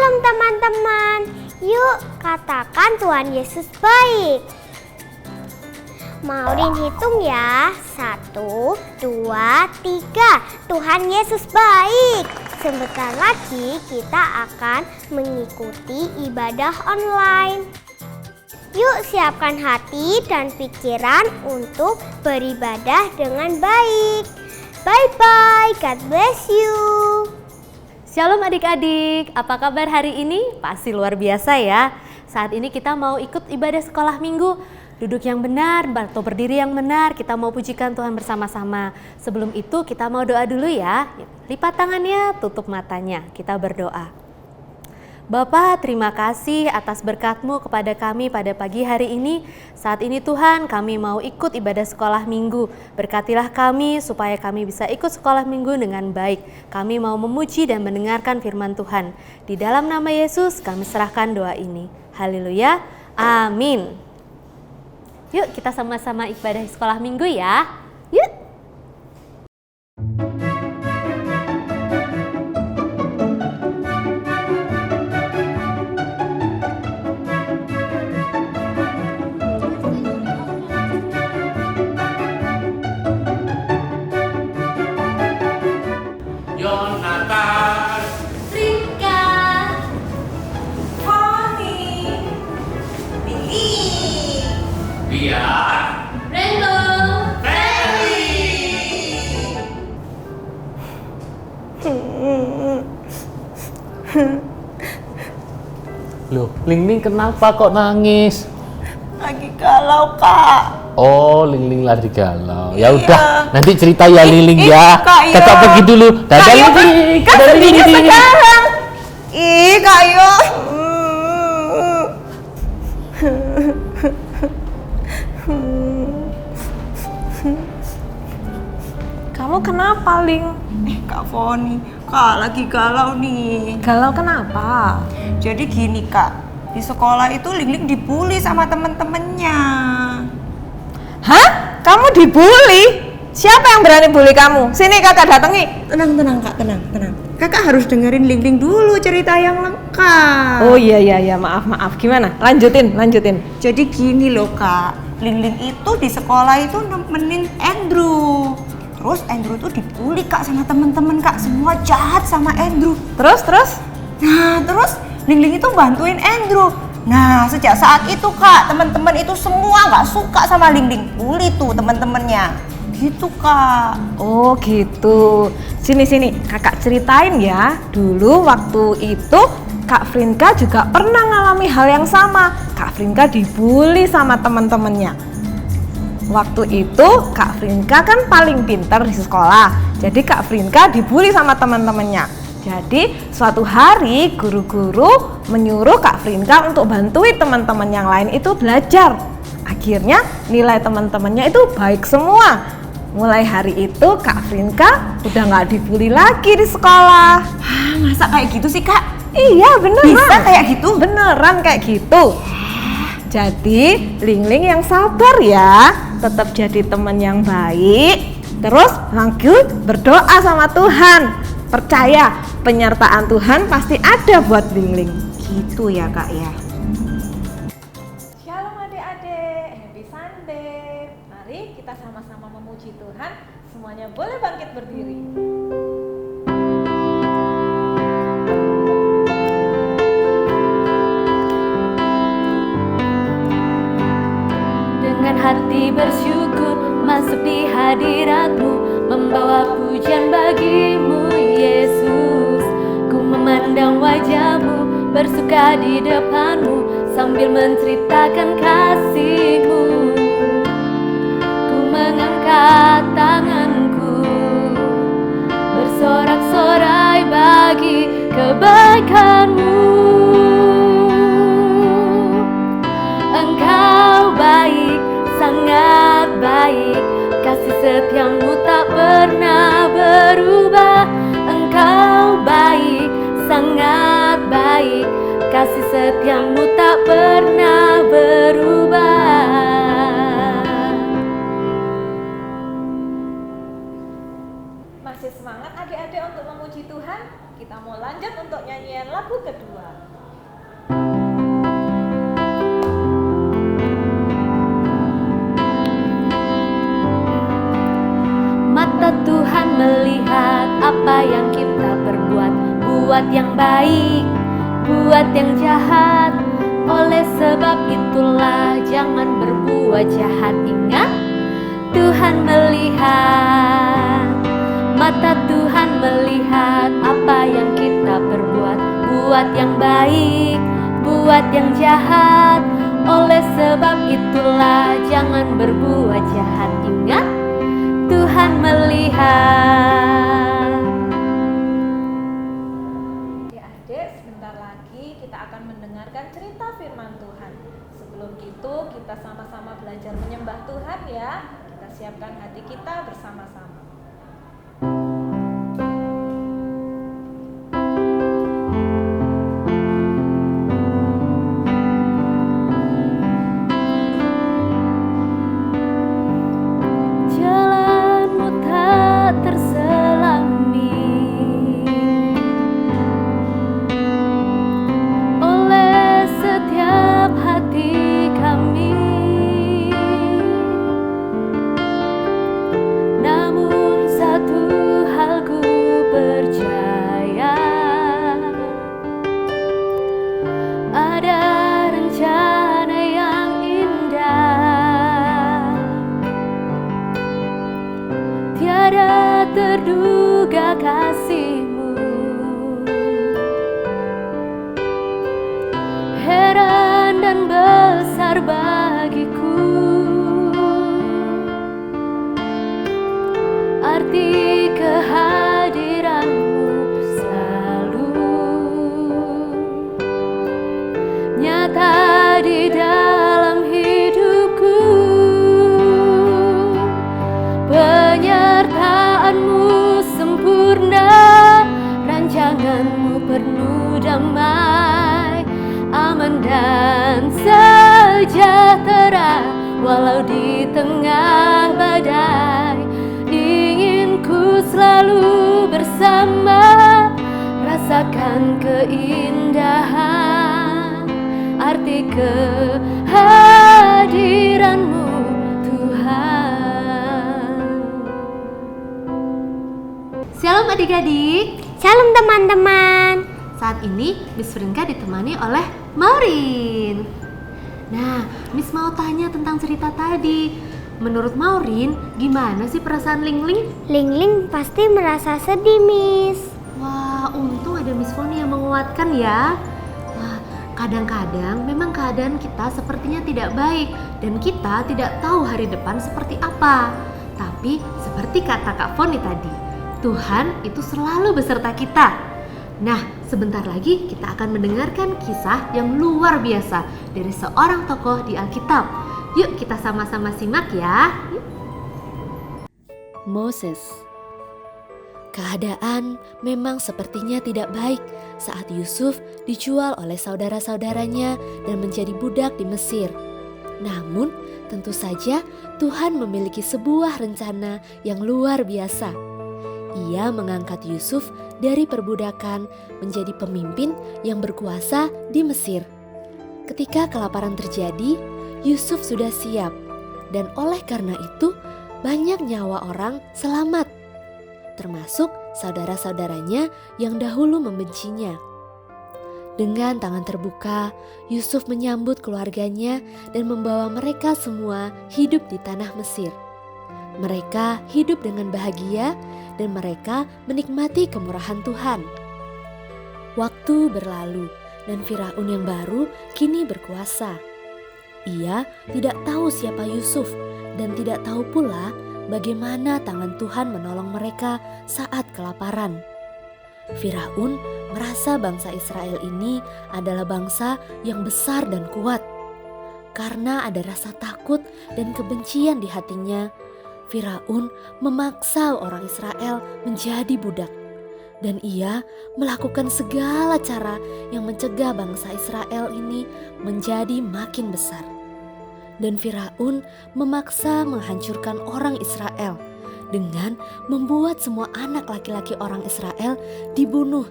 Shalom teman-teman. Yuk katakan Tuhan Yesus baik. Maureen hitung ya. 1, 2, 3. Tuhan Yesus baik. Sebentar lagi kita akan mengikuti ibadah online. Yuk siapkan hati dan pikiran untuk beribadah dengan baik. Bye-bye. God bless you. Shalom adik-adik, apa kabar hari ini? Pasti luar biasa ya. Saat ini kita mau ikut ibadah sekolah minggu. Duduk yang benar atau berdiri yang benar, kita mau pujikan Tuhan bersama-sama. Sebelum itu kita mau doa dulu ya. Lipat tangannya, tutup matanya, kita berdoa. Bapa, terima kasih atas berkat-Mu kepada kami pada pagi hari ini. Saat ini Tuhan, kami mau ikut ibadah sekolah minggu. Berkatilah kami supaya kami bisa ikut sekolah minggu dengan baik. Kami mau memuji dan mendengarkan firman Tuhan. Di dalam nama Yesus kami serahkan doa ini. Haleluya, amin. Yuk kita sama-sama ibadah sekolah minggu ya. Yuk. Loh, Ling kenapa kok nangis? Lagi galau, Kak. Oh, Ling lagi galau. Ya udah, nanti cerita ya Ling ya. Kak, iya. Kakak pergi dulu. Dadah Ling. Kak sedihnya sekarang. Ih, Kak Yo. Kamu kenapa, Ling? Kak Foni, Kak lagi galau nih. Galau kenapa? Jadi gini, Kak. Di sekolah itu Ling dibully sama temen-temennya. Hah? Kamu dibully? Siapa yang berani bully kamu? Sini kakak datangi. Tenang, Kak, tenang. Kakak harus dengerin Ling dulu cerita yang lengkap. Oh iya, maaf. Gimana? Lanjutin. Jadi gini loh, Kak. Ling itu di sekolah itu nemenin Andrew. Terus Andrew tuh dibully, Kak, sama temen-temen, Kak. Semua jahat sama Andrew. Terus? Nah, terus Ling itu bantuin Andrew. Nah, sejak saat itu, Kak, teman-teman itu semua nggak suka sama Ling. Bully tuh teman-temannya. Gitu, Kak. Oh gitu. Sini, kakak ceritain ya. Dulu waktu itu Kak Frinka juga pernah ngalami hal yang sama. Kak Frinka dibully sama teman-temannya. Waktu itu Kak Frinka kan paling pintar di sekolah. Jadi Kak Frinka dibully sama teman-temannya. Jadi suatu hari guru-guru menyuruh Kak Frinka untuk bantuin teman-teman yang lain itu belajar. Akhirnya nilai teman-temannya itu baik semua. Mulai hari itu Kak Frinka udah nggak dibully lagi di sekolah. Hah, masa kayak gitu sih, Kak? Iya beneran. Bisa kayak gitu? Beneran kayak gitu. Jadi Ling yang sabar ya, tetap jadi teman yang baik. Terus lanjut berdoa sama Tuhan. Percaya penyertaan Tuhan pasti ada buat Ling. Gitu ya, Kak ya. Shalom adik-adik, happy Sunday. Mari kita sama-sama memuji Tuhan. Semuanya boleh bangkit berdiri. Dengan hati bersyukur masuk di hadirat-Mu, membawa pujian bagi-Mu Yesus. Ku memandang wajah-Mu, bersuka di depan-Mu, sambil menceritakan kasih-Mu. Ku mengangkat tanganku, bersorak-sorai bagi kebaikan-Mu. Engkau baik, sangat baik, kasih setiamu tak pernah berubah. Engkau baik, sangat baik, kasih setiamu tak pernah berubah. Masih semangat adik-adik untuk memuji Tuhan? Kita mau lanjut untuk nyanyian lagu kedua. Mata Tuhan melihat apa yang kita perbuat, buat yang baik, buat yang jahat. Oleh sebab itulah jangan berbuat jahat. Ingat, Tuhan melihat. Mata Tuhan melihat apa yang kita perbuat, buat yang baik, buat yang jahat. Oleh sebab itulah jangan berbuat jahat. Ingat, Tuhan melihat. Adik-adik, sebentar lagi kita akan mendengarkan cerita firman Tuhan. Sebelum itu kita sama-sama belajar menyembah Tuhan ya. Kita siapkan hati kita bersama-sama. Jalanmu tak terselami oleh setiap hati kami. Namun satu hal ku percaya, ada rencana yang indah, tiada terduga kasih-Mu. Heran dan besar bagiku arti kehadiran-Mu selalu nyata di dalam hidupku. Penyertaan-Mu sempurna, rancangan-Mu penuh damai, aman dan sejahtera walau di tengah badai. Ingin ku selalu bersama, rasakan keindahan arti kehadiran-Mu Tuhan. Shalom adik-adik. Shalom teman-teman. Saat ini Miss Frinka ditemani oleh Maureen. Nah, Miss mau tanya tentang cerita tadi. Menurut Maureen, gimana sih perasaan Lingling? Lingling pasti merasa sedih, Miss. Wah, untung ada Miss Foni yang menguatkan ya. Wah, kadang-kadang memang keadaan kita sepertinya tidak baik dan kita tidak tahu hari depan seperti apa. Tapi seperti kata Kak Foni tadi, Tuhan itu selalu beserta kita. Nah, sebentar lagi kita akan mendengarkan kisah yang luar biasa dari seorang tokoh di Alkitab. Yuk kita sama-sama simak ya. Moses. Keadaan memang sepertinya tidak baik saat Yusuf dijual oleh saudara-saudaranya dan menjadi budak di Mesir. Namun, tentu saja Tuhan memiliki sebuah rencana yang luar biasa. Ia mengangkat Yusuf dari perbudakan menjadi pemimpin yang berkuasa di Mesir. Ketika kelaparan terjadi, Yusuf sudah siap, dan oleh karena itu banyak nyawa orang selamat, termasuk saudara-saudaranya yang dahulu membencinya. Dengan tangan terbuka, Yusuf menyambut keluarganya dan membawa mereka semua hidup di tanah Mesir. Mereka hidup dengan bahagia dan mereka menikmati kemurahan Tuhan. Waktu berlalu dan Firaun yang baru kini berkuasa. Ia tidak tahu siapa Yusuf dan tidak tahu pula bagaimana tangan Tuhan menolong mereka saat kelaparan. Firaun merasa bangsa Israel ini adalah bangsa yang besar dan kuat. Karena ada rasa takut dan kebencian di hatinya, Firaun memaksa orang Israel menjadi budak. Dan ia melakukan segala cara yang mencegah bangsa Israel ini menjadi makin besar. Dan Firaun memaksa menghancurkan orang Israel dengan membuat semua anak laki-laki orang Israel dibunuh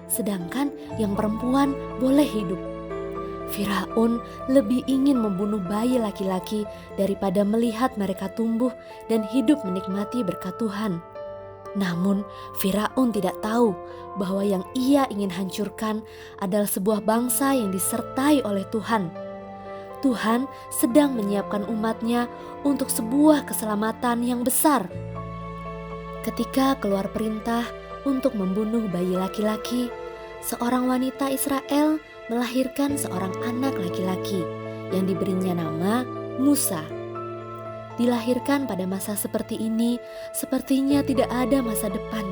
sedangkan yang perempuan boleh hidup. Firaun lebih ingin membunuh bayi laki-laki daripada melihat mereka tumbuh dan hidup menikmati berkat Tuhan. Namun Firaun tidak tahu bahwa yang ia ingin hancurkan adalah sebuah bangsa yang disertai oleh Tuhan. Tuhan sedang menyiapkan umatnya untuk sebuah keselamatan yang besar. Ketika keluar perintah untuk membunuh bayi laki-laki, seorang wanita Israel melahirkan seorang anak laki-laki yang diberinya nama Musa. Dilahirkan pada masa seperti ini, sepertinya tidak ada masa depan.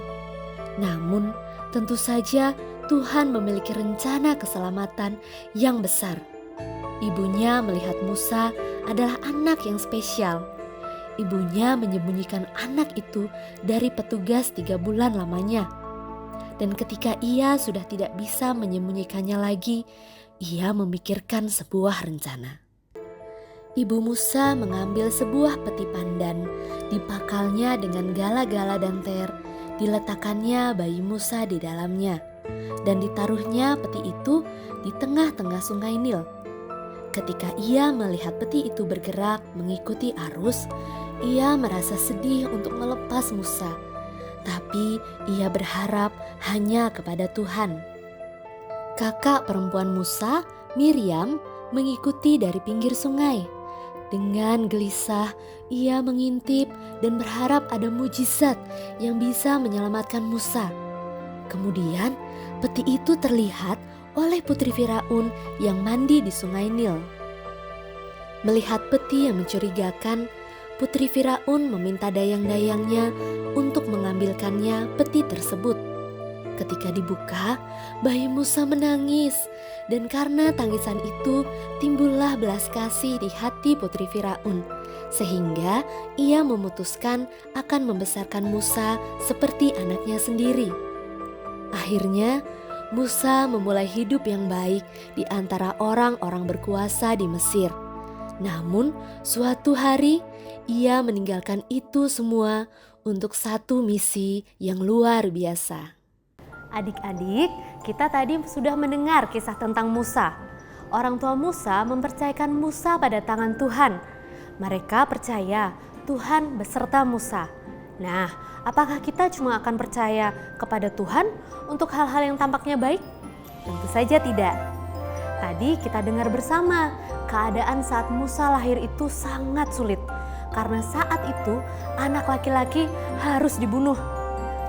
Namun, tentu saja Tuhan memiliki rencana keselamatan yang besar. Ibunya melihat Musa adalah anak yang spesial. Ibunya menyembunyikan anak itu dari petugas 3 bulan lamanya. Dan ketika ia sudah tidak bisa menyembunyikannya lagi, ia memikirkan sebuah rencana. Ibu Musa mengambil sebuah peti pandan, dipakalnya dengan gala-gala dan ter, diletakkannya bayi Musa di dalamnya, dan ditaruhnya peti itu di tengah-tengah sungai Nil. Ketika ia melihat peti itu bergerak mengikuti arus, ia merasa sedih untuk melepas Musa. Tapi ia berharap hanya kepada Tuhan. Kakak perempuan Musa, Miriam, mengikuti dari pinggir sungai. Dengan gelisah, ia mengintip dan berharap ada mujizat yang bisa menyelamatkan Musa. Kemudian, peti itu terlihat oleh putri Firaun yang mandi di sungai Nil. Melihat peti yang mencurigakan, putri Firaun meminta dayang-dayangnya untuk mengambilkannya peti tersebut. Ketika dibuka, bayi Musa menangis, dan karena tangisan itu timbullah belas kasih di hati putri Firaun, sehingga ia memutuskan akan membesarkan Musa seperti anaknya sendiri. Akhirnya, Musa memulai hidup yang baik di antara orang-orang berkuasa di Mesir. Namun, suatu hari ia meninggalkan itu semua untuk satu misi yang luar biasa. Adik-adik, kita tadi sudah mendengar kisah tentang Musa. Orang tua Musa mempercayakan Musa pada tangan Tuhan. Mereka percaya Tuhan beserta Musa. Nah, apakah kita cuma akan percaya kepada Tuhan untuk hal-hal yang tampaknya baik? Tentu saja tidak. Tadi kita dengar bersama, keadaan saat Musa lahir itu sangat sulit. Karena saat itu anak laki-laki harus dibunuh.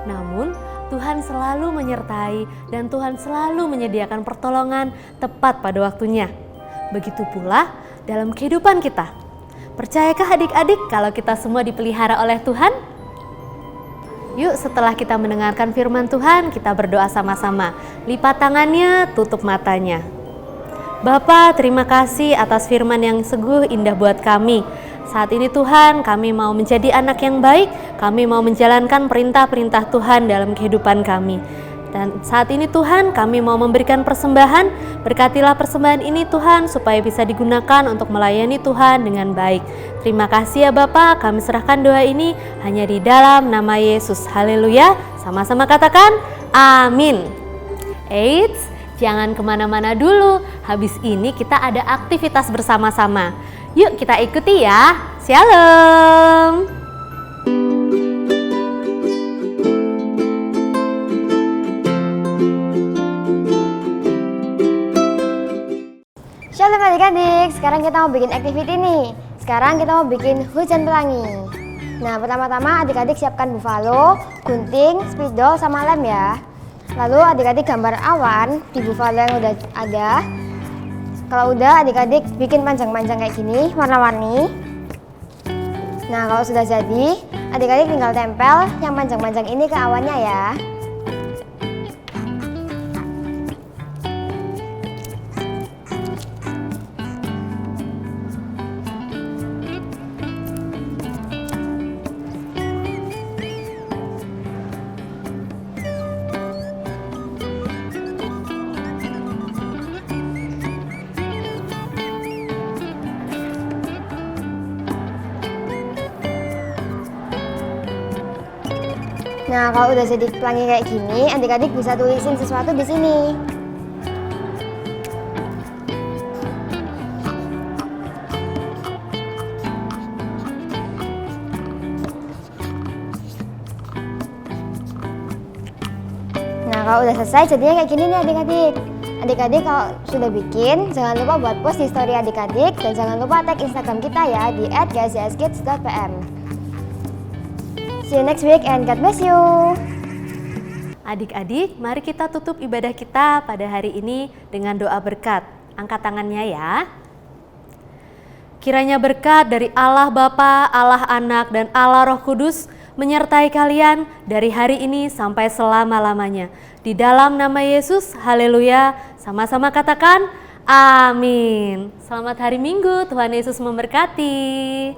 Namun Tuhan selalu menyertai dan Tuhan selalu menyediakan pertolongan tepat pada waktunya. Begitu pula dalam kehidupan kita. Percayakah adik-adik kalau kita semua dipelihara oleh Tuhan? Yuk, setelah kita mendengarkan firman Tuhan, kita berdoa sama-sama. Lipat tangannya, tutup matanya. Bapa, terima kasih atas firman yang sungguh indah buat kami. Saat ini Tuhan, kami mau menjadi anak yang baik, kami mau menjalankan perintah-perintah Tuhan dalam kehidupan kami. Dan saat ini Tuhan, kami mau memberikan persembahan, berkatilah persembahan ini Tuhan, supaya bisa digunakan untuk melayani Tuhan dengan baik. Terima kasih ya Bapa, kami serahkan doa ini hanya di dalam nama Yesus. Haleluya, sama-sama katakan amin. Eits, jangan kemana-mana dulu, habis ini kita ada aktivitas bersama-sama. Yuk kita ikuti ya. Shalom. Shalom adik-adik, sekarang kita mau bikin activity nih. Sekarang kita mau bikin hujan pelangi. Nah, pertama-tama adik-adik siapkan buffalo, gunting, spidol, sama lem ya. Lalu adik-adik gambar awan di buffalo yang udah ada. Kalau udah, adik-adik bikin panjang-panjang kayak gini, warna-warni. Nah, kalau sudah jadi, adik-adik tinggal tempel yang panjang-panjang ini ke awannya ya. Nah, kalau udah jadi pelangi kayak gini, adik-adik bisa tulisin sesuatu di sini. Nah, kalau udah selesai jadinya kayak gini nih adik-adik. Adik-adik kalau sudah bikin, jangan lupa buat post di story adik-adik dan jangan lupa tag Instagram kita ya di @gcskids.pm. See you next week and God bless you. Adik-adik, mari kita tutup ibadah kita pada hari ini dengan doa berkat. Angkat tangannya ya. Kiranya berkat dari Allah Bapa, Allah Anak, dan Allah Roh Kudus menyertai kalian dari hari ini sampai selama-lamanya. Di dalam nama Yesus, haleluya. Sama-sama katakan, amin. Selamat hari Minggu, Tuhan Yesus memberkati.